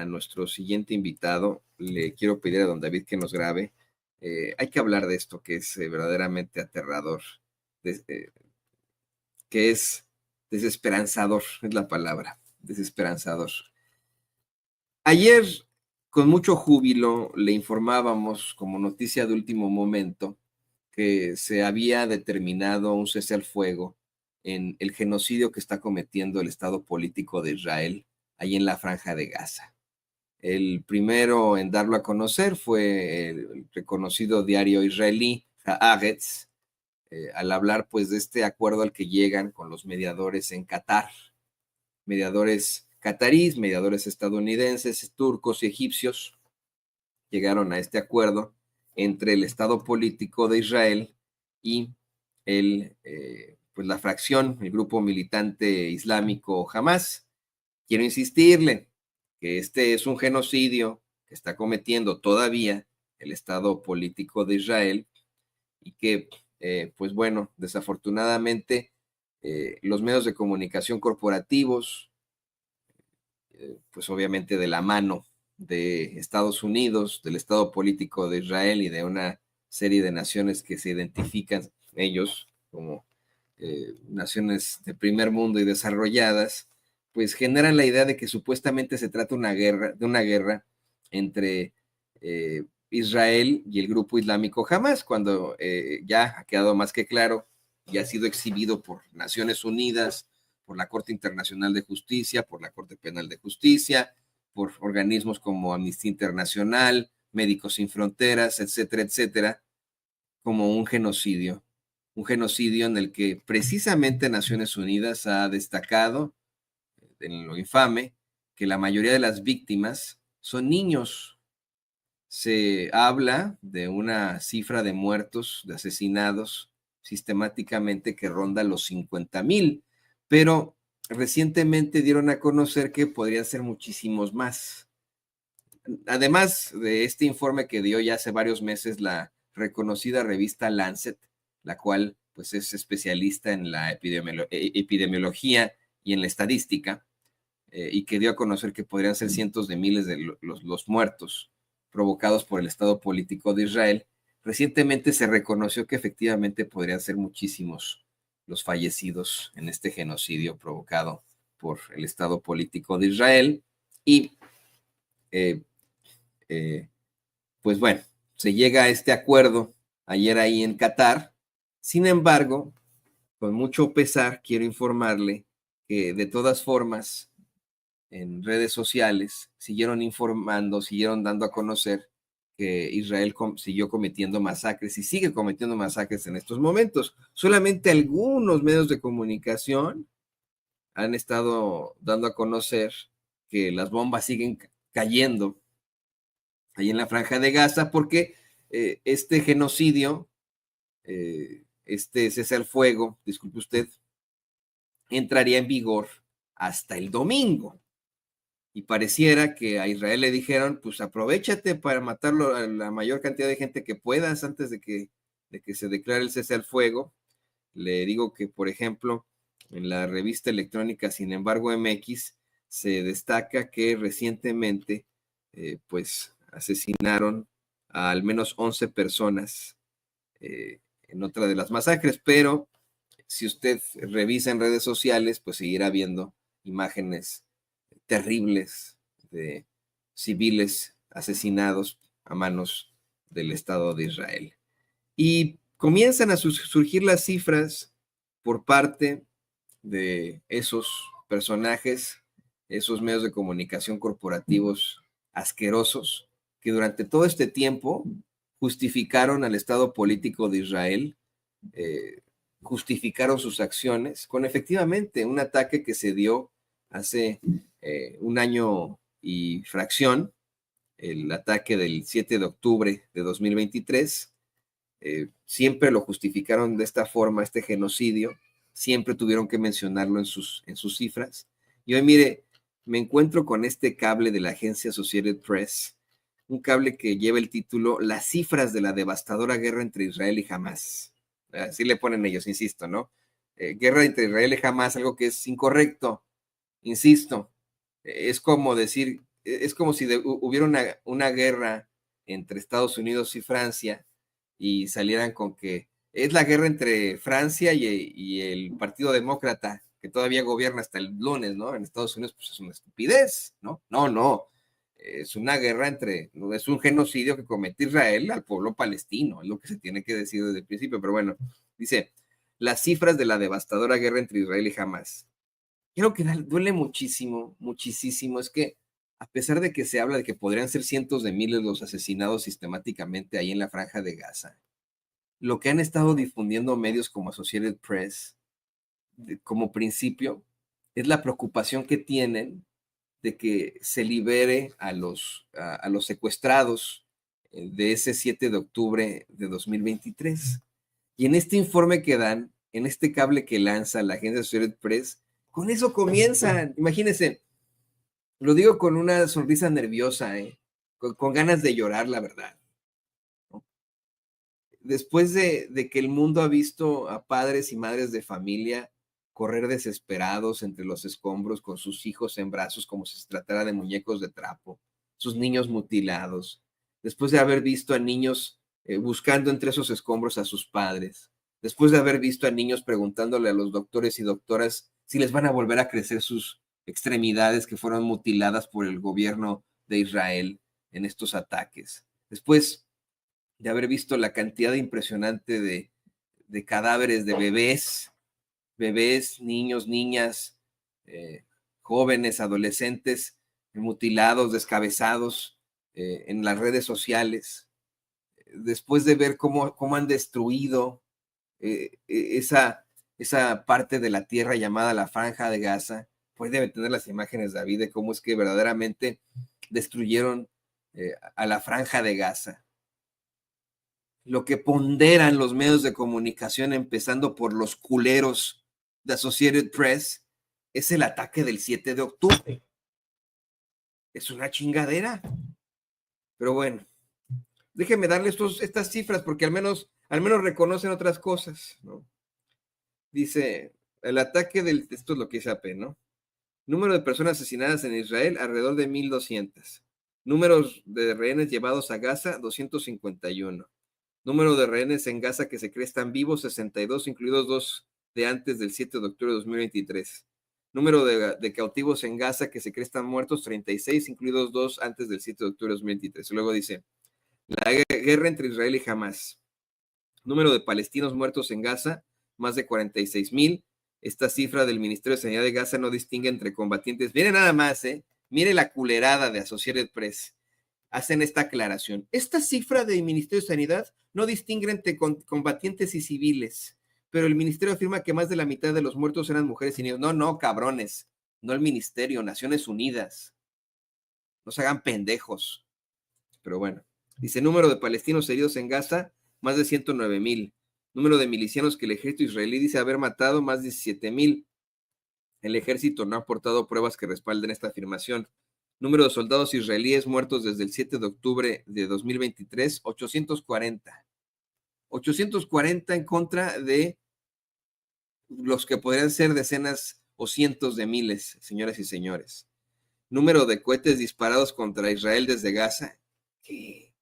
a nuestro siguiente invitado, le quiero pedir a don David que nos grabe. Hay que hablar de esto que es verdaderamente aterrador, que es desesperanzador, es la palabra, desesperanzador. Ayer, con mucho júbilo, le informábamos como noticia de último momento que se había determinado un cese al fuego en el genocidio que está cometiendo el Estado político de Israel ahí en la Franja de Gaza. El primero en darlo a conocer fue el reconocido diario israelí Haaretz, al hablar pues de este acuerdo al que llegan con los mediadores en Qatar, mediadores catarís, mediadores estadounidenses, turcos y egipcios, llegaron a este acuerdo entre el Estado político de Israel y pues la fracción, el grupo militante islámico Hamas. Quiero insistirle que este es un genocidio que está cometiendo todavía el Estado político de Israel y que, pues bueno, desafortunadamente los medios de comunicación corporativos, pues obviamente de la mano de Estados Unidos, del Estado político de Israel y de una serie de naciones que se identifican ellos como naciones de primer mundo y desarrolladas, pues generan la idea de que supuestamente se trata de una guerra entre Israel y el grupo islámico Hamas, cuando ya ha quedado más que claro y ha sido exhibido por Naciones Unidas, por la Corte Internacional de Justicia, por la Corte Penal de Justicia, por organismos como Amnistía Internacional, Médicos Sin Fronteras, etcétera, etcétera, como un genocidio en el que precisamente Naciones Unidas ha destacado, en lo infame, que la mayoría de las víctimas son niños. Se habla de una cifra de muertos, de asesinados sistemáticamente que ronda los 50,000, pero recientemente dieron a conocer que podrían ser muchísimos más. Además de este informe que dio ya hace varios meses la reconocida revista Lancet, la cual pues es especialista en la epidemiología y en la estadística, y que dio a conocer que podrían ser cientos de miles de los muertos provocados por el Estado político de Israel. Recientemente se reconoció que efectivamente podrían ser muchísimos los fallecidos en este genocidio provocado por el Estado político de Israel. Y pues bueno, se llega a este acuerdo ayer ahí en Qatar. Sin embargo, con mucho pesar, quiero informarle que de todas formas, en redes sociales, siguieron informando, siguieron dando a conocer que Israel siguió cometiendo masacres y sigue cometiendo masacres en estos momentos. Solamente algunos medios de comunicación han estado dando a conocer que las bombas siguen cayendo ahí en la Franja de Gaza porque este genocidio, este cese al fuego, disculpe usted, entraría en vigor hasta el domingo. Y pareciera que a Israel le dijeron, pues aprovéchate para matarlo a la mayor cantidad de gente que puedas antes de que se declare el cese al fuego. Le digo que, por ejemplo, en la revista electrónica Sin embargo MX se destaca que recientemente pues asesinaron a al menos 11 personas en otra de las masacres, pero si usted revisa en redes sociales, pues seguirá viendo imágenes terribles de civiles asesinados a manos del Estado de Israel. Y comienzan a surgir las cifras por parte de esos personajes, esos medios de comunicación corporativos asquerosos, que durante todo este tiempo justificaron al Estado político de Israel, justificaron sus acciones con efectivamente un ataque que se dio hace un año y fracción, el ataque del 7 de octubre de 2023. Siempre lo justificaron de esta forma, este genocidio, siempre tuvieron que mencionarlo en sus cifras. Y hoy, mire, me encuentro con este cable de la agencia Associated Press, un cable que lleva el título Las cifras de la devastadora guerra entre Israel y Hamas. Así le ponen ellos, insisto, ¿no? Guerra entre Israel y Hamas, algo que es incorrecto, insisto. Es como decir es como si hubiera una guerra entre Estados Unidos y Francia y salieran con que es la guerra entre Francia y el Partido Demócrata, que todavía gobierna hasta el lunes, ¿no? En Estados Unidos, pues es una estupidez, ¿no? No, no. Es una guerra es un genocidio que comete Israel al pueblo palestino, es lo que se tiene que decir desde el principio, pero bueno, dice, las cifras de la devastadora guerra entre Israel y Hamas. Creo que duele muchísimo, muchísimo, es que a pesar de que se habla de que podrían ser cientos de miles los asesinados sistemáticamente ahí en la franja de Gaza, lo que han estado difundiendo medios como Associated Press, como principio, es la preocupación que tienen de que se libere a los secuestrados de ese 7 de octubre de 2023. Y en este informe que dan, en este cable que lanza la agencia Associated Press, con eso comienzan. Imagínense, lo digo con una sonrisa nerviosa, con ganas de llorar, la verdad. Después de que el mundo ha visto a padres y madres de familia correr desesperados entre los escombros con sus hijos en brazos como si se tratara de muñecos de trapo, sus niños mutilados, después de haber visto a niños buscando entre esos escombros a sus padres, después de haber visto a niños preguntándole a los doctores y doctoras si les van a volver a crecer sus extremidades que fueron mutiladas por el gobierno de Israel en estos ataques. Después de haber visto la cantidad impresionante de cadáveres de bebés, niños, niñas, jóvenes, adolescentes, mutilados, descabezados en las redes sociales, después de ver cómo han destruido esa parte de la tierra llamada la Franja de Gaza, pues debe tener las imágenes, David, de cómo es que verdaderamente destruyeron a la Franja de Gaza. Lo que ponderan los medios de comunicación, empezando por los culeros de Associated Press, es el ataque del 7 de octubre. Es una chingadera. Pero bueno, déjenme darles estas cifras porque al menos reconocen otras cosas, ¿no? Dice, el ataque esto es lo que dice AP, ¿no? Número de personas asesinadas en Israel, alrededor de 1,200. Números de rehenes llevados a Gaza, 251. Número de rehenes en Gaza que se cree están vivos, 62, incluidos 2 de antes del 7 de octubre de 2023. Número de cautivos en Gaza que se cree están muertos, 36, incluidos 2 antes del 7 de octubre de 2023. Luego dice, la guerra entre Israel y Hamas. Número de palestinos muertos en Gaza, más de 46,000. Esta cifra del Ministerio de Sanidad de Gaza no distingue entre combatientes. Mire nada más, mire la culerada de Associated Press. Hacen esta aclaración. Esta cifra del Ministerio de Sanidad no distingue entre combatientes y civiles, pero el ministerio afirma que más de la mitad de los muertos eran mujeres y niños. No, cabrones, no el ministerio, Naciones Unidas. No se hagan pendejos. Pero bueno, dice número de palestinos heridos en Gaza, más de 109,000. Número de milicianos que el ejército israelí dice haber matado, más de 17,000. El ejército no ha aportado pruebas que respalden esta afirmación. Número de soldados israelíes muertos desde el 7 de octubre de 2023, 840. 840 en contra de los que podrían ser decenas o cientos de miles, señoras y señores. Número de cohetes disparados contra Israel desde Gaza, que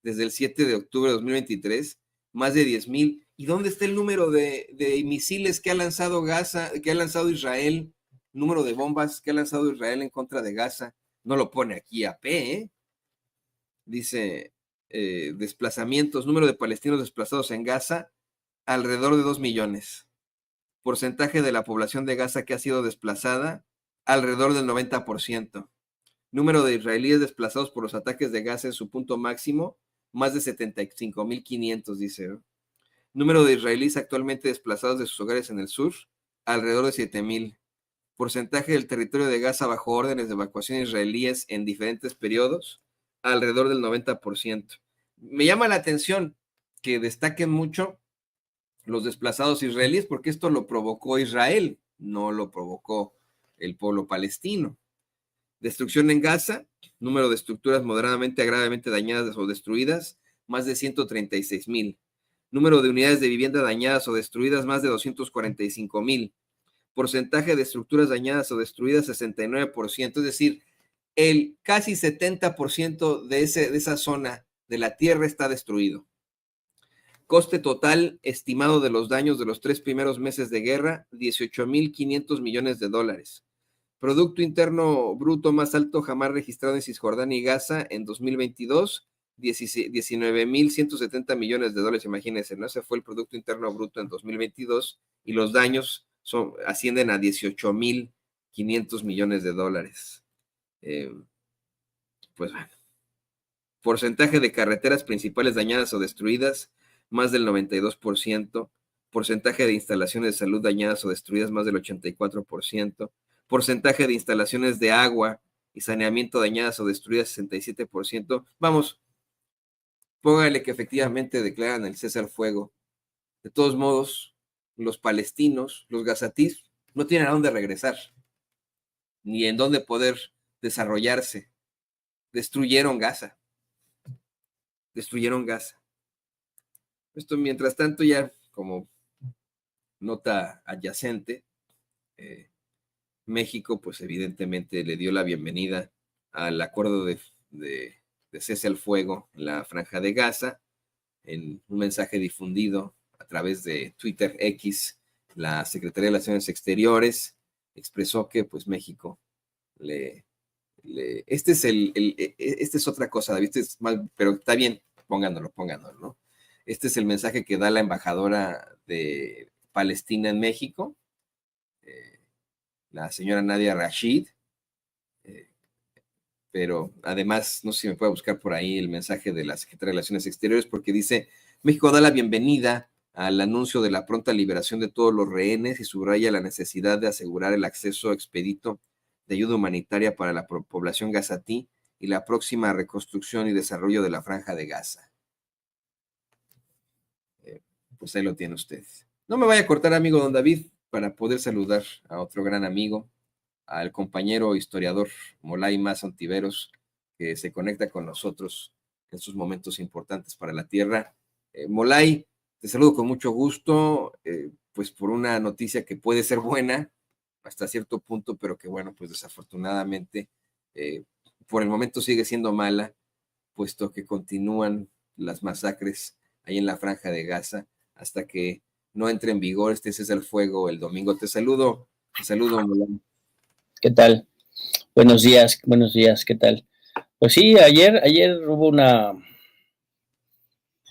desde el 7 de octubre de 2023, más de 10,000. ¿Y dónde está el número de misiles que ha lanzado Gaza, que ha lanzado Israel? Número de bombas que ha lanzado Israel en contra de Gaza. No lo pone aquí AP, ¿eh? Dice desplazamientos, número de palestinos desplazados en Gaza, alrededor de 2 millones. Porcentaje de la población de Gaza que ha sido desplazada, alrededor del 90%. Número de israelíes desplazados por los ataques de Gaza en su punto máximo, más de 75,500, dice. Número de israelíes actualmente desplazados de sus hogares en el sur, alrededor de 7,000. Porcentaje del territorio de Gaza bajo órdenes de evacuación israelíes en diferentes periodos, alrededor del 90%. Me llama la atención que destaquen mucho los desplazados israelíes porque esto lo provocó Israel, no lo provocó el pueblo palestino. Destrucción en Gaza, número de estructuras moderadamente a gravemente dañadas o destruidas, más de 136,000. Número de unidades de vivienda dañadas o destruidas, más de 245,000. Porcentaje de estructuras dañadas o destruidas, 69%. Es decir, el casi 70% de esa zona de la tierra está destruido. Coste total estimado de los daños de los 3 primeros meses de guerra, $18,500 millones. Producto Interno Bruto más alto jamás registrado en Cisjordania y Gaza en 2022, $19,170 millones. Imagínense, ¿no? Ese fue el Producto Interno Bruto en 2022 y los daños ascienden a $18,500 millones. Pues bueno. Porcentaje de carreteras principales dañadas o destruidas, más del 92%. Porcentaje de instalaciones de salud dañadas o destruidas, más del 84%. Porcentaje de instalaciones de agua y saneamiento dañadas o destruidas, 67%. Vamos, póngale que efectivamente declaran el cese al fuego. De todos modos, los palestinos, los gazatíes, no tienen a dónde regresar, ni en dónde poder desarrollarse. Destruyeron Gaza. Esto, mientras tanto, ya como nota adyacente, México, pues evidentemente le dio la bienvenida al acuerdo de cese al fuego en la Franja de Gaza. En un mensaje difundido a través de Twitter X, la Secretaría de Relaciones Exteriores expresó que pues México este es otra cosa, David, pero está bien, pónganlo, ¿no? Este es el mensaje que da la embajadora de Palestina en México, la señora Nadia Rashid, pero además, no sé si me puede buscar por ahí el mensaje de la Secretaría de Relaciones Exteriores, porque dice, México da la bienvenida al anuncio de la pronta liberación de todos los rehenes y subraya la necesidad de asegurar el acceso expedito de ayuda humanitaria para la población gazatí y la próxima reconstrucción y desarrollo de la Franja de Gaza. Pues ahí lo tiene usted. No me vaya a cortar, amigo don David, para poder saludar a otro gran amigo, al compañero historiador Molay Mas Ontiveros, que se conecta con nosotros en sus momentos importantes para la tierra. Molay, te saludo con mucho gusto, pues por una noticia que puede ser buena hasta cierto punto, pero que bueno, pues desafortunadamente por el momento sigue siendo mala, puesto que continúan las masacres ahí en la Franja de Gaza hasta que no entre en vigor este cese al fuego el domingo. Te saludo, Molay. ¿Qué tal? Buenos días, ¿qué tal? Pues sí, ayer hubo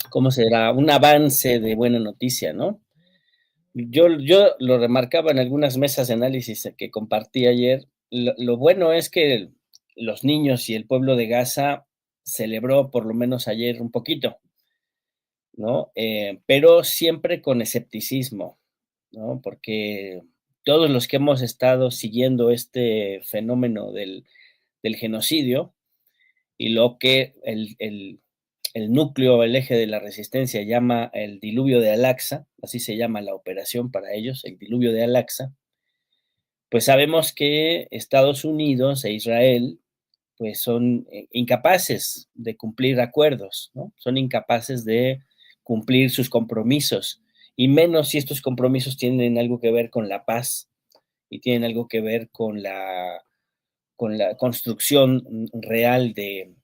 ¿cómo será? Un avance de buena noticia, ¿no? Yo lo remarcaba en algunas mesas de análisis que compartí ayer. Lo bueno es que los niños y el pueblo de Gaza celebró por lo menos ayer un poquito, ¿no? Pero siempre con escepticismo, ¿no? Porque todos los que hemos estado siguiendo este fenómeno del genocidio y lo que el núcleo, el eje de la resistencia llama el diluvio de Al-Aqsa, así se llama la operación para ellos, el diluvio de Al-Aqsa, pues sabemos que Estados Unidos e Israel pues son incapaces de cumplir acuerdos, ¿no? Son incapaces de cumplir sus compromisos, y menos si estos compromisos tienen algo que ver con la paz y tienen algo que ver con la construcción real de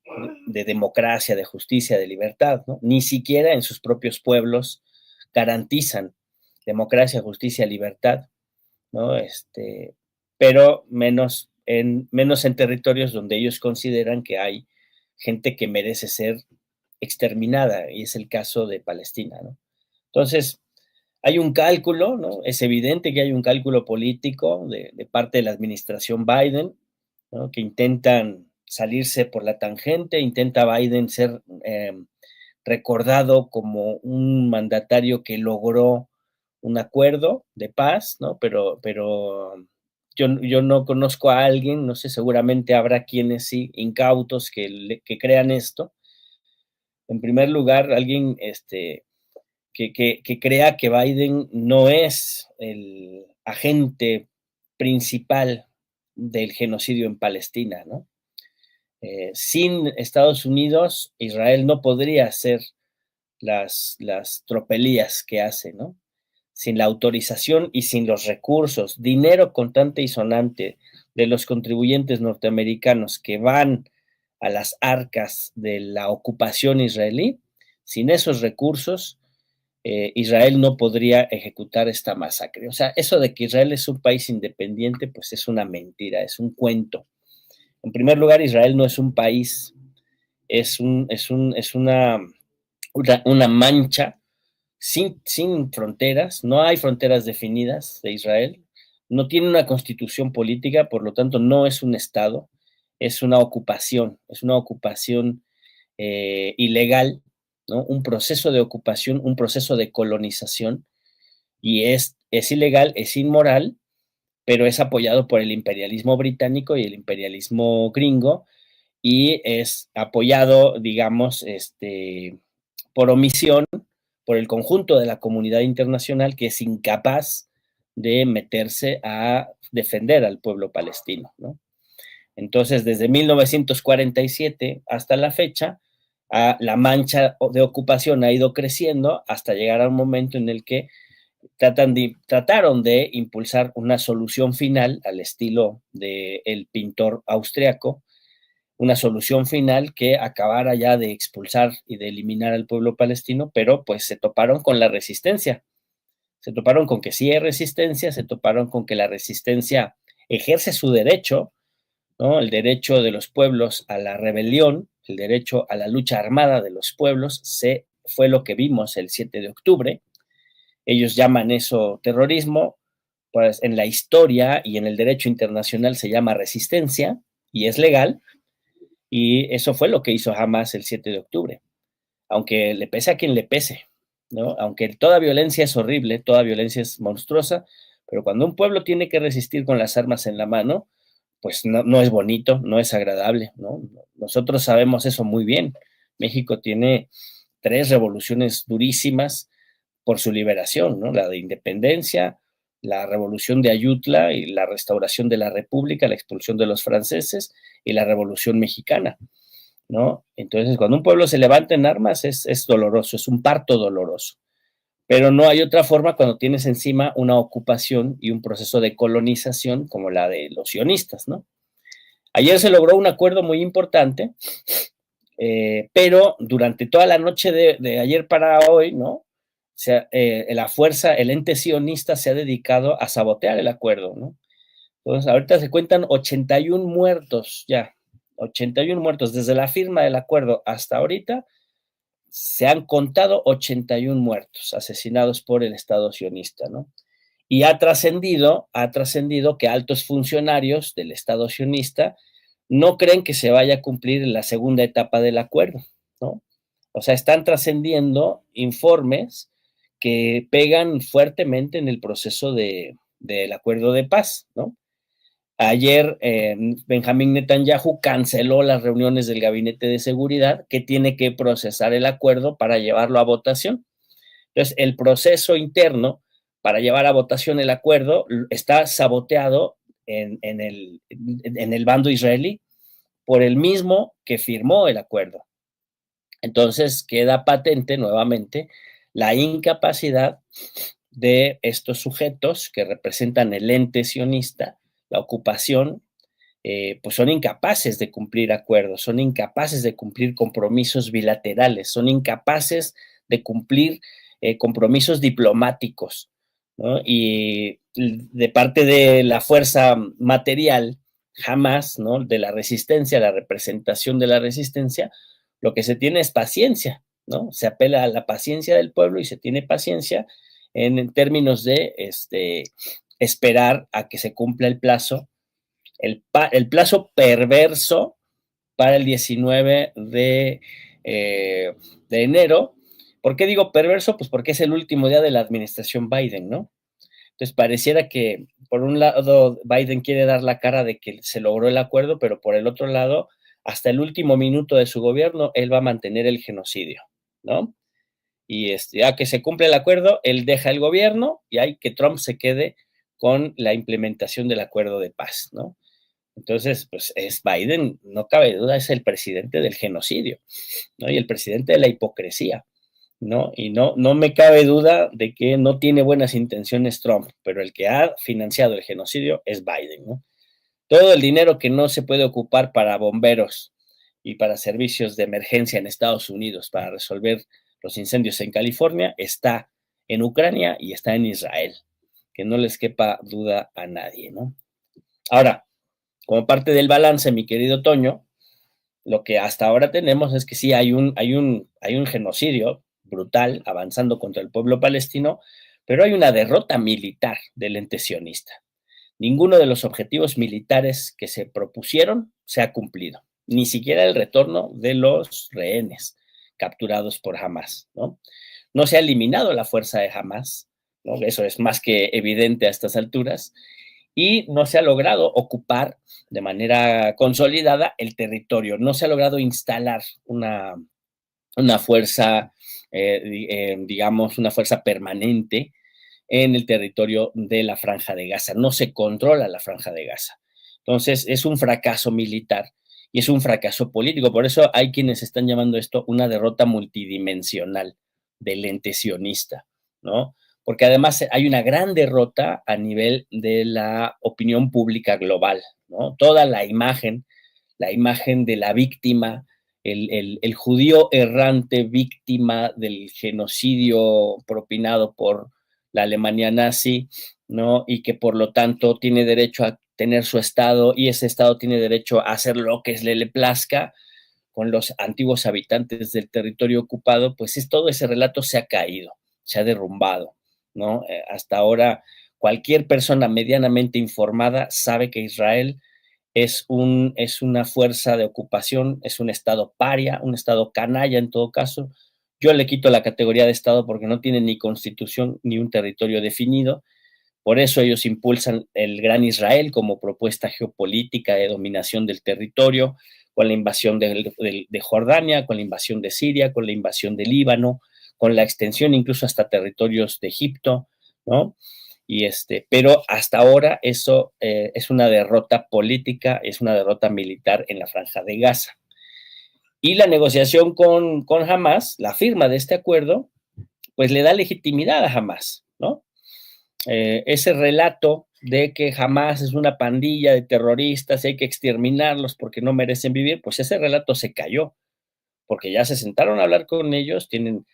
democracia, de justicia, de libertad, ¿no? Ni siquiera en sus propios pueblos garantizan democracia, justicia, libertad, ¿no? Pero menos en territorios donde ellos consideran que hay gente que merece ser exterminada, y es el caso de Palestina, ¿no? Entonces, hay un cálculo, ¿no? Es evidente que hay un cálculo político de parte de la administración Biden, ¿no? Que intentan salirse por la tangente, intenta Biden ser recordado como un mandatario que logró un acuerdo de paz, ¿no? Pero yo no conozco a alguien, no sé, seguramente habrá quienes sí, incautos, que crean esto. En primer lugar, alguien que crea que Biden no es el agente principal del genocidio en Palestina, ¿no? Sin Estados Unidos, Israel no podría hacer las tropelías que hace, ¿no? Sin la autorización y sin los recursos, dinero contante y sonante de los contribuyentes norteamericanos que van a las arcas de la ocupación israelí, sin esos recursos, Israel no podría ejecutar esta masacre. O sea, eso de que Israel es un país independiente, pues es una mentira, es un cuento. En primer lugar, Israel no es un país, es una mancha sin fronteras, no hay fronteras definidas de Israel, no tiene una constitución política, por lo tanto no es un Estado, es una ocupación ilegal, ¿no? Un proceso de ocupación, un proceso de colonización, y es ilegal, es inmoral, pero es apoyado por el imperialismo británico y el imperialismo gringo, y es apoyado, digamos, por omisión, por el conjunto de la comunidad internacional, que es incapaz de meterse a defender al pueblo palestino, ¿no? Entonces, desde 1947 hasta la fecha, la mancha de ocupación ha ido creciendo hasta llegar a un momento en el que trataron de impulsar una solución final al estilo del pintor austriaco, una solución final que acabara ya de expulsar y de eliminar al pueblo palestino, pero pues se toparon con la resistencia, se toparon con que sí hay resistencia, se toparon con que la resistencia ejerce su derecho, ¿no? El derecho de los pueblos a la rebelión, el derecho a la lucha armada de los pueblos, fue lo que vimos el 7 de octubre. Ellos llaman eso terrorismo, pues en la historia y en el derecho internacional se llama resistencia y es legal, y eso fue lo que hizo Hamas el 7 de octubre, aunque le pese a quien le pese, ¿no? Aunque toda violencia es horrible, toda violencia es monstruosa, pero cuando un pueblo tiene que resistir con las armas en la mano, pues no es bonito, no es agradable, ¿no? Nosotros sabemos eso muy bien. México tiene 3 revoluciones durísimas por su liberación, ¿no? La de independencia, la revolución de Ayutla y la restauración de la República, la expulsión de los franceses y la revolución mexicana, ¿no? Entonces, cuando un pueblo se levanta en armas es doloroso, es un parto doloroso. Pero no hay otra forma cuando tienes encima una ocupación y un proceso de colonización como la de los sionistas, ¿no? Ayer se logró un acuerdo muy importante, pero durante toda la noche de ayer para hoy, ¿no? O sea, la fuerza, el ente sionista se ha dedicado a sabotear el acuerdo, ¿no? Entonces, ahorita se cuentan 81 muertos ya, 81 muertos. Desde la firma del acuerdo hasta ahorita, se han contado 81 muertos asesinados por el Estado sionista, ¿no? Y ha trascendido que altos funcionarios del Estado sionista no creen que se vaya a cumplir la segunda etapa del acuerdo, ¿no? O sea, están trascendiendo informes que pegan fuertemente en el proceso del acuerdo de paz, ¿no? Ayer Benjamín Netanyahu canceló las reuniones del Gabinete de Seguridad que tiene que procesar el acuerdo para llevarlo a votación. Entonces, el proceso interno para llevar a votación el acuerdo está saboteado en el bando israelí por el mismo que firmó el acuerdo. Entonces, queda patente nuevamente la incapacidad de estos sujetos que representan el ente sionista, la ocupación, pues son incapaces de cumplir acuerdos, son incapaces de cumplir compromisos bilaterales, son incapaces de cumplir compromisos diplomáticos, ¿no? Y de parte de la fuerza material, jamás, ¿no? De la resistencia, la representación de la resistencia, lo que se tiene es paciencia, ¿no? Se apela a la paciencia del pueblo y se tiene paciencia en términos de esperar a que se cumpla el plazo, el plazo perverso para el 19 de enero. ¿Por qué digo perverso? Pues porque es el último día de la administración Biden, ¿no? Entonces pareciera que por un lado Biden quiere dar la cara de que se logró el acuerdo, pero por el otro lado, hasta el último minuto de su gobierno, él va a mantener el genocidio, ¿no? Y ya que se cumple el acuerdo, él deja el gobierno y hay que Trump se quede con la implementación del acuerdo de paz, ¿no? Entonces, pues es Biden, no cabe duda, es el presidente del genocidio, ¿no? Y el presidente de la hipocresía, ¿no? Y no me cabe duda de que no tiene buenas intenciones Trump, pero el que ha financiado el genocidio es Biden, ¿no? Todo el dinero que no se puede ocupar para bomberos y para servicios de emergencia en Estados Unidos para resolver los incendios en California está en Ucrania y está en Israel, que no les quepa duda a nadie, ¿no? Ahora, como parte del balance, mi querido Toño, lo que hasta ahora tenemos es que sí hay un genocidio brutal avanzando contra el pueblo palestino, pero hay una derrota militar del ente sionista. Ninguno de los objetivos militares que se propusieron se ha cumplido, ni siquiera el retorno de los rehenes capturados por Hamas, ¿no? No se ha eliminado la fuerza de Hamas, ¿no? Eso es más que evidente a estas alturas, y no se ha logrado ocupar de manera consolidada el territorio, no se ha logrado instalar una fuerza, digamos, una fuerza permanente en el territorio de la Franja de Gaza. No se controla la Franja de Gaza. Entonces, es un fracaso militar y es un fracaso político. Por eso hay quienes están llamando esto una derrota multidimensional del ente sionista, ¿no? Porque además hay una gran derrota a nivel de la opinión pública global, ¿no? Toda la imagen de la víctima, el judío errante víctima del genocidio propinado por la Alemania nazi, ¿no? Y que por lo tanto tiene derecho a tener su Estado y ese Estado tiene derecho a hacer lo que le plazca con los antiguos habitantes del territorio ocupado, pues todo ese relato se ha caído, se ha derrumbado, ¿no? Hasta ahora cualquier persona medianamente informada sabe que Israel es una fuerza de ocupación, es un Estado paria, un Estado canalla en todo caso. Yo le quito la categoría de Estado porque no tiene ni constitución ni un territorio definido. Por eso ellos impulsan el Gran Israel como propuesta geopolítica de dominación del territorio, con la invasión de Jordania, con la invasión de Siria, con la invasión de Líbano, con la extensión incluso hasta territorios de Egipto, ¿no? Pero hasta ahora eso es una derrota política, es una derrota militar en la Franja de Gaza. Y la negociación con Hamas, la firma de este acuerdo, pues le da legitimidad a Hamas, ¿no? Ese relato de que Hamas es una pandilla de terroristas y hay que exterminarlos porque no merecen vivir, pues ese relato se cayó, porque ya se sentaron a hablar con ellos, tienen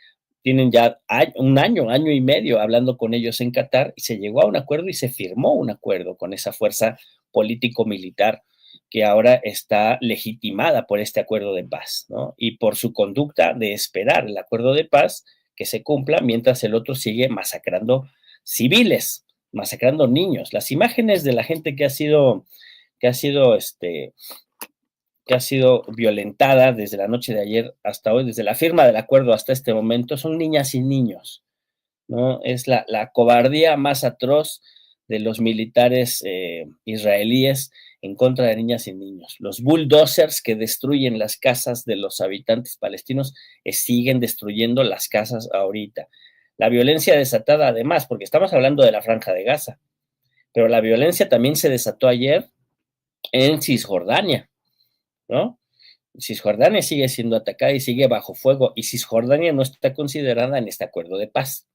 ya un año y medio hablando con ellos en Qatar y se llegó a un acuerdo y se firmó un acuerdo con esa fuerza político-militar que ahora está legitimada por este acuerdo de paz, ¿no? Y por su conducta de esperar el acuerdo de paz que se cumpla mientras el otro sigue masacrando civiles, masacrando niños. Las imágenes de la gente que ha sido que ha sido violentada desde la noche de ayer hasta hoy, desde la firma del acuerdo hasta este momento, son niñas y niños, ¿no? Es la cobardía más atroz de los militares israelíes en contra de niñas y niños. Los bulldozers que destruyen las casas de los habitantes palestinos siguen destruyendo las casas ahorita. La violencia desatada además, porque estamos hablando de la Franja de Gaza, pero la violencia también se desató ayer en Cisjordania, ¿no? Cisjordania sigue siendo atacada y sigue bajo fuego, y Cisjordania no está considerada en este acuerdo de paz.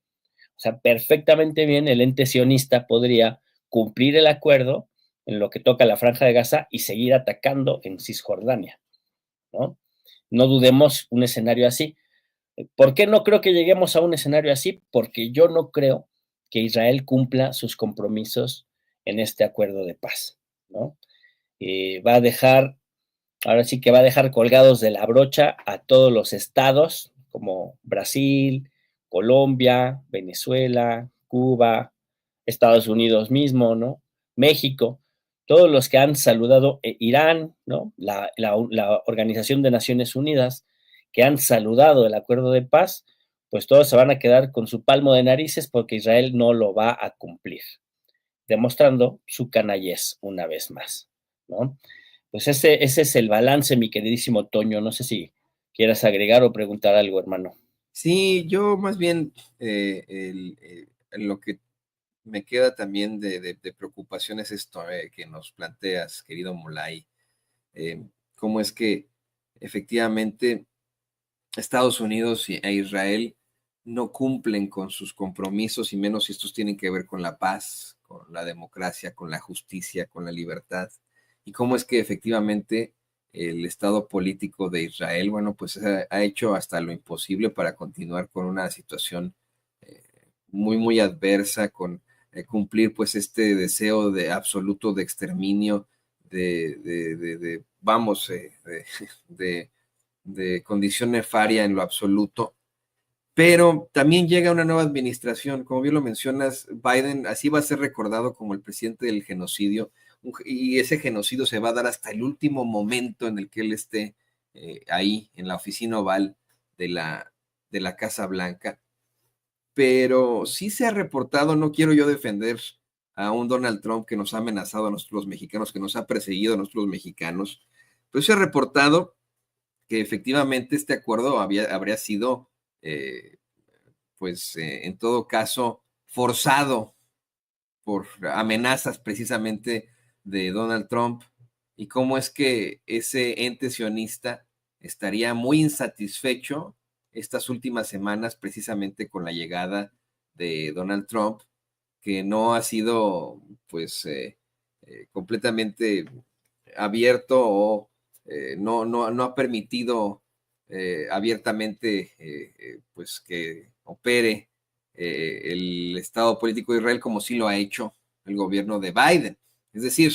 O sea, perfectamente bien el ente sionista podría cumplir el acuerdo en lo que toca a la Franja de Gaza y seguir atacando en Cisjordania, ¿no? No dudemos un escenario así. ¿Por qué no creo que lleguemos a un escenario así? Porque yo no creo que Israel cumpla sus compromisos en este acuerdo de paz, ¿no? Va a dejar Ahora sí que va a dejar colgados de la brocha a todos los estados como Brasil, Colombia, Venezuela, Cuba, Estados Unidos mismo, ¿no? México, todos los que han saludado Irán, ¿no? La Organización de Naciones Unidas, que han saludado el acuerdo de paz, pues todos se van a quedar con su palmo de narices porque Israel no lo va a cumplir, demostrando su canallez una vez más, ¿no? Pues ese es el balance, mi queridísimo Toño. No sé si quieras agregar o preguntar algo, hermano. Sí, yo más bien lo que me queda también de preocupación es esto que nos planteas, querido Mulay. Cómo es que efectivamente Estados Unidos e Israel no cumplen con sus compromisos, y menos si estos tienen que ver con la paz, con la democracia, con la justicia, con la libertad. y cómo es que efectivamente el Estado político de Israel, bueno, pues ha hecho hasta lo imposible para continuar con una situación muy, muy adversa, con cumplir pues este deseo de absoluto de exterminio, vamos, de, de condición nefaria en lo absoluto. Pero también llega una nueva administración, como bien lo mencionas, Biden así va a ser recordado como el presidente del genocidio, y ese genocidio se va a dar hasta el último momento en el que él esté ahí en la oficina oval de la Casa Blanca. Pero sí se ha reportado, no quiero yo defender a un Donald Trump que nos ha amenazado a nosotros los mexicanos, que nos ha perseguido a nosotros los mexicanos, pero se ha reportado que efectivamente este acuerdo habría sido, en todo caso, forzado por amenazas precisamente de Donald Trump, y cómo es que ese ente sionista estaría muy insatisfecho estas últimas semanas precisamente con la llegada de Donald Trump, que no ha sido completamente abierto o no ha permitido abiertamente pues que opere el Estado político de Israel como sí lo ha hecho el gobierno de Biden. Es decir,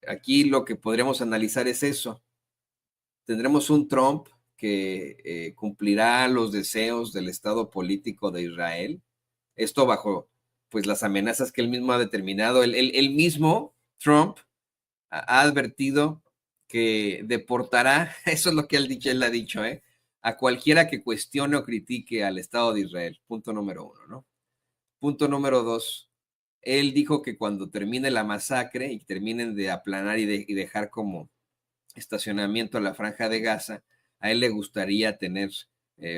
aquí lo que podríamos analizar es eso. Tendremos un Trump que cumplirá los deseos del Estado político de Israel, esto bajo pues las amenazas que él mismo ha determinado. Él mismo, Trump, ha advertido que deportará, eso es lo que él ha dicho, a cualquiera que cuestione o critique al Estado de Israel. Punto número uno, ¿no? Punto número dos, él dijo que cuando termine la masacre y terminen de aplanar y dejar como estacionamiento a la Franja de Gaza, a él le gustaría tener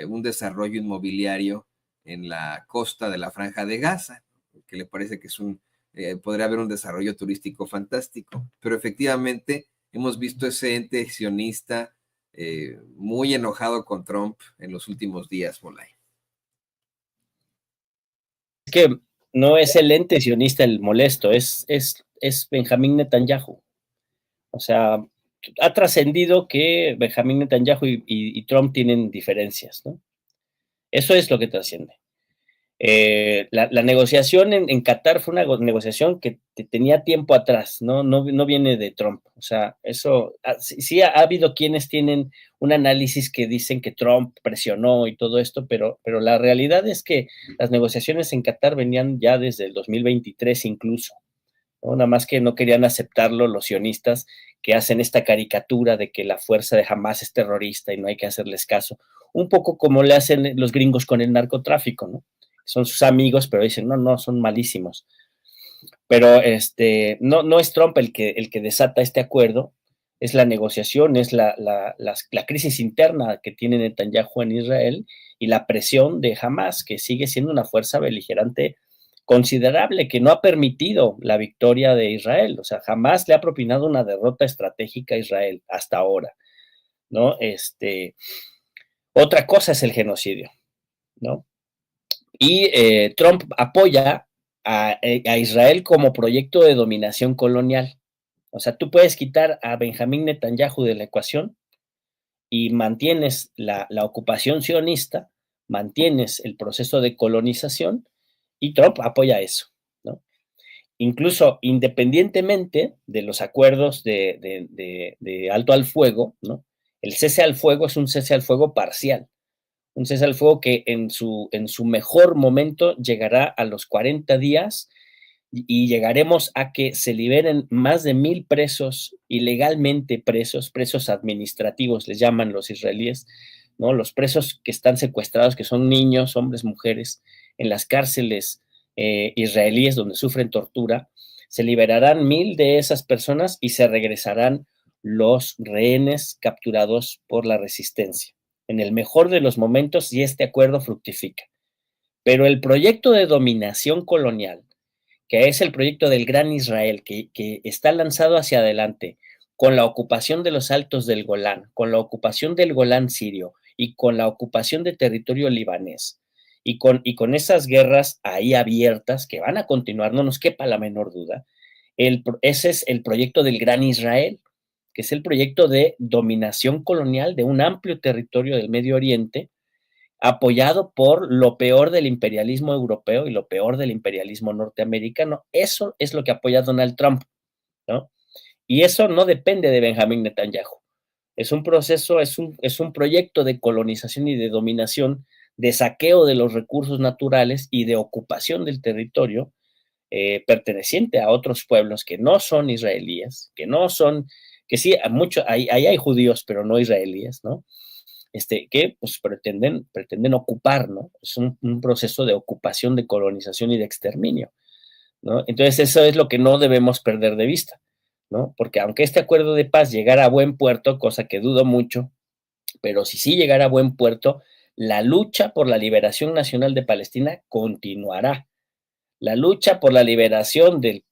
un desarrollo inmobiliario en la costa de la Franja de Gaza, que le parece que podría haber un desarrollo turístico fantástico. Pero efectivamente hemos visto ese ente sionista muy enojado con Trump en los últimos días, Molay. Es que no es el ente sionista el molesto, es Benjamín Netanyahu. O sea, ha trascendido que Benjamín Netanyahu y Trump tienen diferencias, ¿no? Eso es lo que trasciende. La negociación en Qatar fue una negociación que tenía tiempo atrás, no viene de Trump. O sea, eso sí ha habido quienes tienen un análisis que dicen que Trump presionó y todo esto, pero la realidad es que las negociaciones en Qatar venían ya desde el 2023 incluso, ¿no? Nada más que no querían aceptarlo los sionistas, que hacen esta caricatura de que la fuerza de Hamás es terrorista y no hay que hacerles caso, un poco como le hacen los gringos con el narcotráfico, ¿no? Son sus amigos, pero dicen, no, son malísimos. Pero no es Trump el que desata este acuerdo, es la negociación, es la crisis interna que tiene Netanyahu en Israel y la presión de Hamás, que sigue siendo una fuerza beligerante considerable, que no ha permitido la victoria de Israel. O sea, jamás le ha propinado una derrota estratégica a Israel hasta ahora, ¿no? Otra cosa es el genocidio, ¿no? Y Trump apoya a Israel como proyecto de dominación colonial. O sea, tú puedes quitar a Benjamín Netanyahu de la ecuación y mantienes la ocupación sionista, mantienes el proceso de colonización, y Trump apoya eso, ¿no? Incluso independientemente de los acuerdos de alto al fuego, ¿no? El cese al fuego es un cese al fuego parcial, un cese al fuego que en su mejor momento llegará a los 40 días y llegaremos a que se liberen más de 1,000 presos ilegalmente presos administrativos, les llaman los israelíes, ¿no? Los presos que están secuestrados, que son niños, hombres, mujeres, en las cárceles israelíes donde sufren tortura, se liberarán 1,000 de esas personas y se regresarán los rehenes capturados por la resistencia. En el mejor de los momentos, y este acuerdo fructifica. Pero el proyecto de dominación colonial, que es el proyecto del Gran Israel, que está lanzado hacia adelante con la ocupación de los altos del Golán, con la ocupación del Golán sirio y con la ocupación de territorio libanés, y con esas guerras ahí abiertas que van a continuar, no nos quepa la menor duda, Ese es el proyecto del Gran Israel, que es el proyecto de dominación colonial de un amplio territorio del Medio Oriente, apoyado por lo peor del imperialismo europeo y lo peor del imperialismo norteamericano. Eso es lo que apoya Donald Trump, ¿no? Y eso no depende de Benjamín Netanyahu. Es un proceso, es un proyecto de colonización y de dominación, de saqueo de los recursos naturales y de ocupación del territorio perteneciente a otros pueblos que no son israelíes, que no son, que sí, ahí hay judíos, pero no israelíes, ¿no? Que pues pretenden ocupar, ¿no? Es un proceso de ocupación, de colonización y de exterminio, ¿no? Entonces eso es lo que no debemos perder de vista, ¿no? Porque aunque este acuerdo de paz llegara a buen puerto, cosa que dudo mucho, pero si sí llegara a buen puerto, la lucha por la liberación nacional de Palestina continuará. La lucha por la liberación de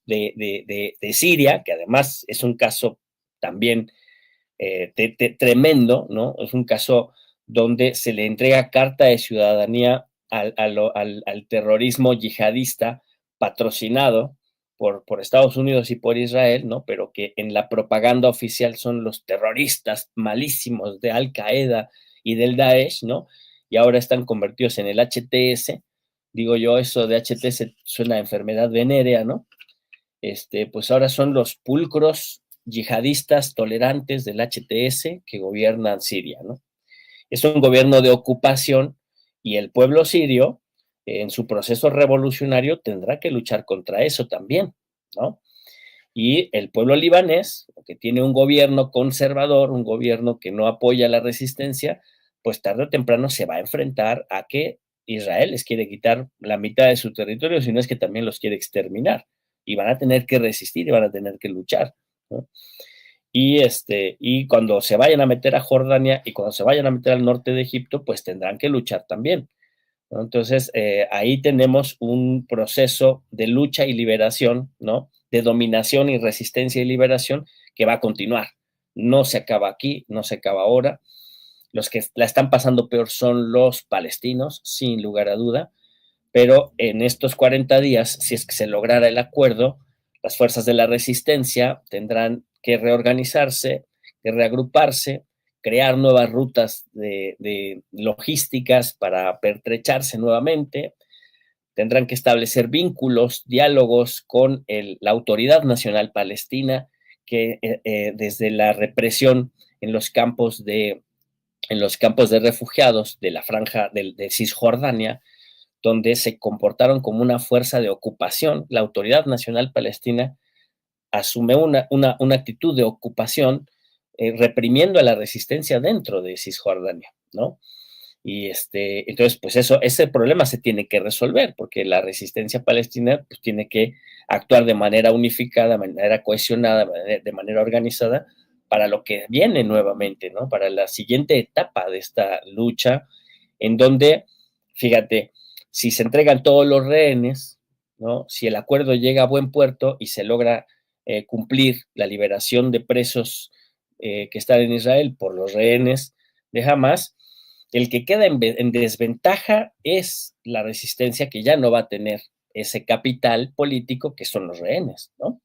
Siria, que además es un caso también tremendo, ¿no? Es un caso donde se le entrega carta de ciudadanía al terrorismo yihadista patrocinado por Estados Unidos y por Israel, ¿no? Pero que en la propaganda oficial son los terroristas malísimos de Al Qaeda y del Daesh, ¿no? Y ahora están convertidos en el HTS. Digo yo, eso de HTS suena a enfermedad venérea, ¿no? Pues ahora son los pulcros yihadistas tolerantes del HTS que gobiernan Siria, ¿no? Es un gobierno de ocupación y el pueblo sirio, en su proceso revolucionario, tendrá que luchar contra eso también, ¿no? Y el pueblo libanés, que tiene un gobierno conservador, un gobierno que no apoya la resistencia, pues tarde o temprano se va a enfrentar a que Israel les quiere quitar la mitad de su territorio, si no es que también los quiere exterminar. Y van a tener que resistir y van a tener que luchar, ¿no? Y cuando se vayan a meter a Jordania y cuando se vayan a meter al norte de Egipto, pues tendrán que luchar también, ¿no? Entonces, ahí tenemos un proceso de lucha y liberación, ¿no? De dominación y resistencia y liberación que va a continuar. No se acaba aquí, no se acaba ahora. Los que la están pasando peor son los palestinos, sin lugar a duda, pero en estos 40 días, si es que se lograra el acuerdo, las fuerzas de la resistencia tendrán que reorganizarse, que reagruparse, crear nuevas rutas de logísticas para pertrecharse nuevamente, tendrán que establecer vínculos, diálogos con la Autoridad Nacional Palestina, que desde la represión en los campos de refugiados de la franja de Cisjordania, donde se comportaron como una fuerza de ocupación. La Autoridad Nacional Palestina asume una actitud de ocupación, reprimiendo a la resistencia dentro de Cisjordania, ¿no? Entonces, pues ese problema se tiene que resolver, porque la resistencia palestina pues, tiene que actuar de manera unificada, de manera cohesionada, de manera organizada, para lo que viene nuevamente, ¿no? Para la siguiente etapa de esta lucha, en donde, fíjate, si se entregan todos los rehenes, ¿no? Si el acuerdo llega a buen puerto y se logra cumplir la liberación de presos que están en Israel por los rehenes de Hamas, el que queda en desventaja es la resistencia, que ya no va a tener ese capital político que son los rehenes, ¿no?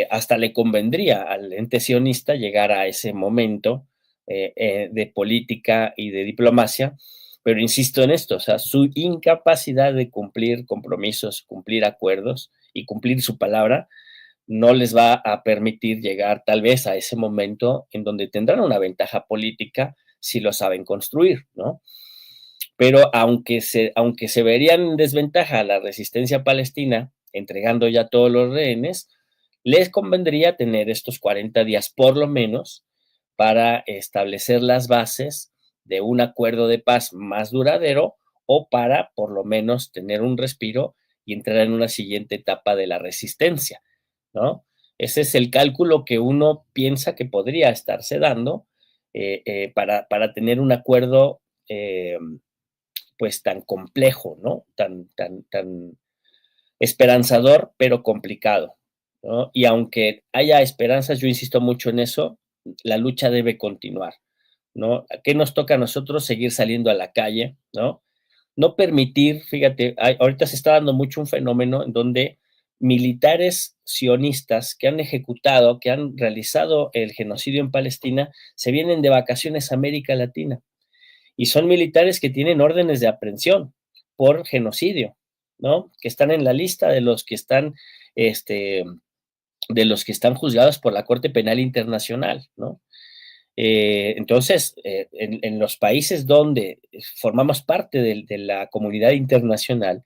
Hasta le convendría al ente sionista llegar a ese momento de política y de diplomacia, pero insisto en esto, o sea, su incapacidad de cumplir compromisos, cumplir acuerdos y cumplir su palabra no les va a permitir llegar tal vez a ese momento en donde tendrán una ventaja política si lo saben construir, ¿no? Pero aunque se verían en desventaja a la resistencia palestina, entregando ya todos los rehenes, les convendría tener estos 40 días por lo menos para establecer las bases de un acuerdo de paz más duradero o para por lo menos tener un respiro y entrar en una siguiente etapa de la resistencia, ¿no? Ese es el cálculo que uno piensa que podría estarse dando para tener un acuerdo pues tan complejo, ¿no? Tan esperanzador, pero complicado, ¿no? Y aunque haya esperanzas, yo insisto mucho en eso, la lucha debe continuar, ¿no? ¿Qué nos toca a nosotros? Seguir saliendo a la calle, ¿no? No permitir, fíjate, ahorita se está dando mucho un fenómeno en donde militares sionistas que han ejecutado, que han realizado el genocidio en Palestina, se vienen de vacaciones a América Latina. Y son militares que tienen órdenes de aprehensión por genocidio, ¿no? Que están en la lista de los que están, de los que están juzgados por la Corte Penal Internacional, ¿no? Entonces, en los países donde formamos parte de la comunidad internacional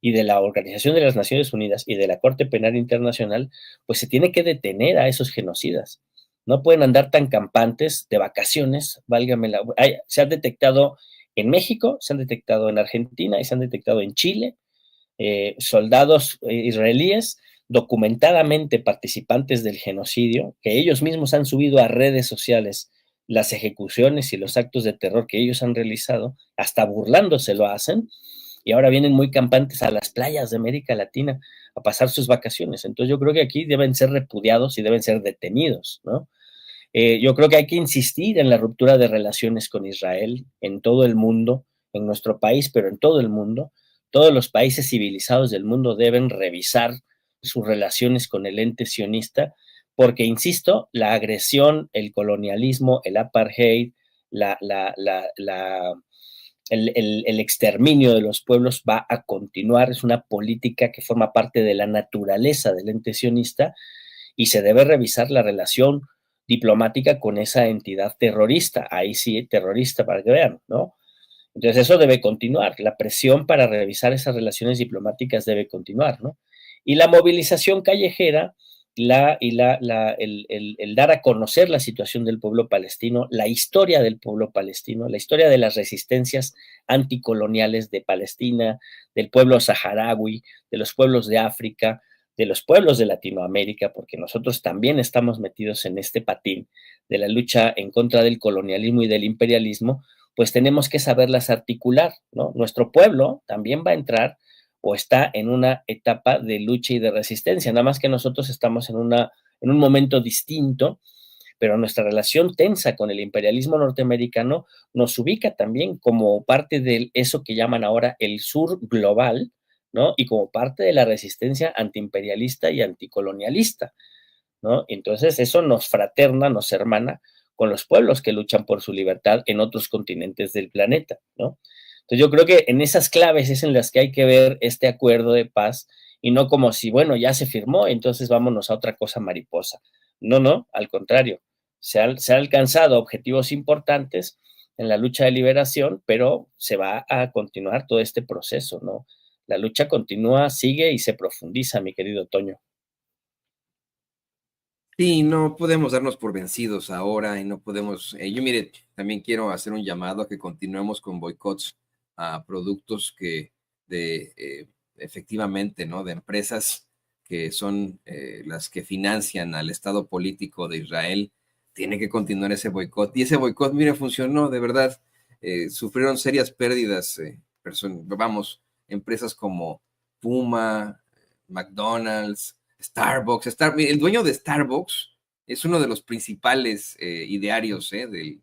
y de la Organización de las Naciones Unidas y de la Corte Penal Internacional, pues se tiene que detener a esos genocidas. No pueden andar tan campantes de vacaciones, válgame la... se han detectado en México, se han detectado en Argentina y se han detectado en Chile, soldados israelíes documentadamente participantes del genocidio, que ellos mismos han subido a redes sociales las ejecuciones y los actos de terror que ellos han realizado, hasta burlándose lo hacen, y ahora vienen muy campantes a las playas de América Latina a pasar sus vacaciones. Entonces yo creo que aquí deben ser repudiados y deben ser detenidos, ¿no? Yo creo que hay que insistir en la ruptura de relaciones con Israel en todo el mundo, en nuestro país, pero en todo el mundo. Todos los países civilizados del mundo deben revisar sus relaciones con el ente sionista, porque, insisto, la agresión, el colonialismo, el apartheid, la, la, la, la el exterminio de los pueblos va a continuar, es una política que forma parte de la naturaleza del ente sionista y se debe revisar la relación diplomática con esa entidad terrorista, ahí sí, terrorista para que vean, ¿no? Entonces eso debe continuar, la presión para revisar esas relaciones diplomáticas debe continuar, ¿no? Y la movilización callejera el dar a conocer la situación del pueblo palestino, la historia del pueblo palestino, la historia de las resistencias anticoloniales de Palestina, del pueblo saharaui, de los pueblos de África, de los pueblos de Latinoamérica, porque nosotros también estamos metidos en este patín de la lucha en contra del colonialismo y del imperialismo, pues tenemos que saberlas articular, ¿no? Nuestro pueblo también va a entrar o está en una etapa de lucha y de resistencia, nada más que nosotros estamos en un momento distinto, pero nuestra relación tensa con el imperialismo norteamericano nos ubica también como parte de eso que llaman ahora el sur global, ¿no? Y como parte de la resistencia antiimperialista y anticolonialista, ¿no? Entonces eso nos fraterna, nos hermana con los pueblos que luchan por su libertad en otros continentes del planeta, ¿no? Entonces yo creo que en esas claves es en las que hay que ver este acuerdo de paz y no como si, bueno, ya se firmó, entonces vámonos a otra cosa mariposa. No, no, al contrario, se han alcanzado objetivos importantes en la lucha de liberación, pero se va a continuar todo este proceso, ¿no? La lucha continúa, sigue y se profundiza, mi querido Toño. Sí, no podemos darnos por vencidos ahora y no podemos, yo mire, también quiero hacer un llamado a que continuemos con boicots a productos que efectivamente, ¿no? De empresas que son las que financian al Estado político de Israel. Tiene que continuar ese boicot. Y ese boicot, mire, funcionó, de verdad. Sufrieron serias pérdidas, vamos, empresas como Puma, McDonald's, Starbucks. El dueño de Starbucks es uno de los principales idearios de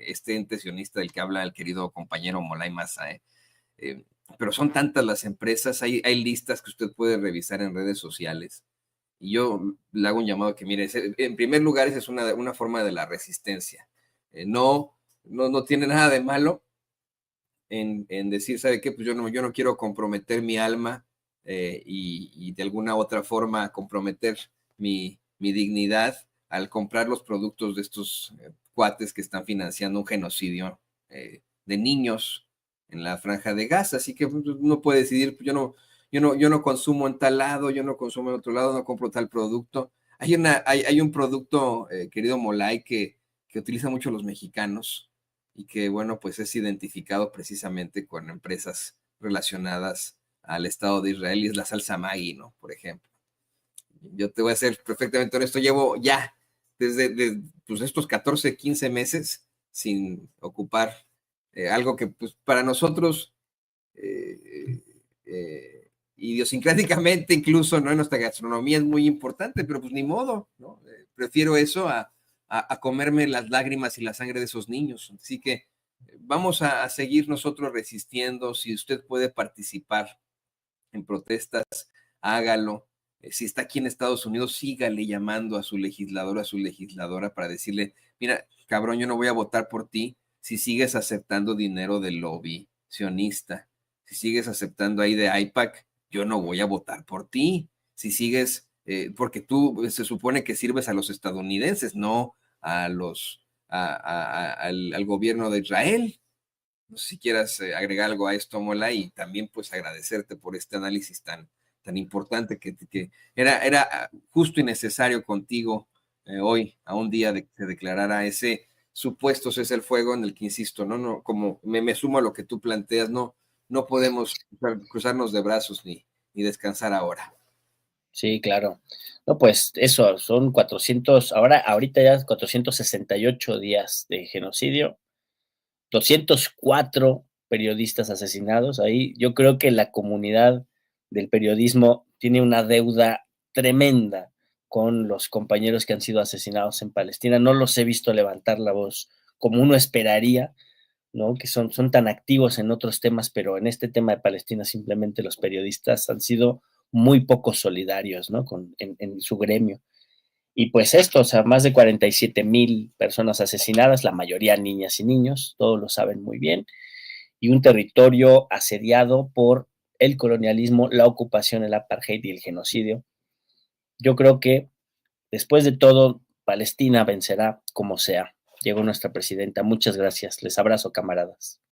este ente sionista del que habla el querido compañero Molay Massa. Eh, pero son tantas las empresas, hay listas que usted puede revisar en redes sociales. Y yo le hago un llamado que, mire, en primer lugar, esa es una forma de la resistencia. No tiene nada de malo en decir, ¿sabe qué? Pues yo no quiero comprometer mi alma y de alguna otra forma comprometer mi dignidad al comprar los productos de estos cuates que están financiando un genocidio de niños en la franja de Gaza. Así que pues, uno puede decidir, pues, yo no consumo en tal lado, yo no consumo en otro lado, no compro tal producto. Hay un producto, querido Molay, que utilizan mucho los mexicanos y que, bueno, pues es identificado precisamente con empresas relacionadas al Estado de Israel y es la salsa Maggi, ¿no? Por ejemplo. Yo te voy a ser perfectamente honesto, llevo ya desde pues, estos 14, 15 meses sin ocupar algo que pues para nosotros idiosincráticamente incluso, ¿no? En nuestra gastronomía es muy importante, pero pues ni modo, ¿no? Prefiero eso a comerme las lágrimas y la sangre de esos niños. Así que vamos a seguir nosotros resistiendo. Si usted puede participar en protestas, hágalo. si está aquí en Estados Unidos, sígale llamando a su legislador, a su legisladora para decirle, mira, cabrón, yo no voy a votar por ti si sigues aceptando dinero del lobby sionista, si sigues aceptando ahí de AIPAC, yo no voy a votar por ti, si sigues, porque tú se supone que sirves a los estadounidenses, no a al gobierno de Israel. No sé si quieras agregar algo a esto, Mola, y también pues agradecerte por este análisis tan importante que era justo y necesario contigo hoy, a un día de que se declarara ese supuesto cese el fuego en el que, insisto, no, como me sumo a lo que tú planteas, no podemos cruzarnos de brazos ni descansar ahora. Sí, claro. No, pues eso, son 400, ahorita ya 468 días de genocidio, 204 periodistas asesinados. Ahí yo creo que la comunidad del periodismo tiene una deuda tremenda con los compañeros que han sido asesinados en Palestina. No los he visto levantar la voz como uno esperaría, ¿no? Que son tan activos en otros temas, pero en este tema de Palestina simplemente los periodistas han sido muy poco solidarios, ¿no? En su gremio. Y pues esto, o sea, más de 47,000 personas asesinadas, la mayoría niñas y niños, todos lo saben muy bien, y un territorio asediado por el colonialismo, la ocupación, el apartheid y el genocidio. Yo creo que después de todo, Palestina vencerá como sea. Llegó nuestra presidenta. Muchas gracias. Les abrazo, camaradas.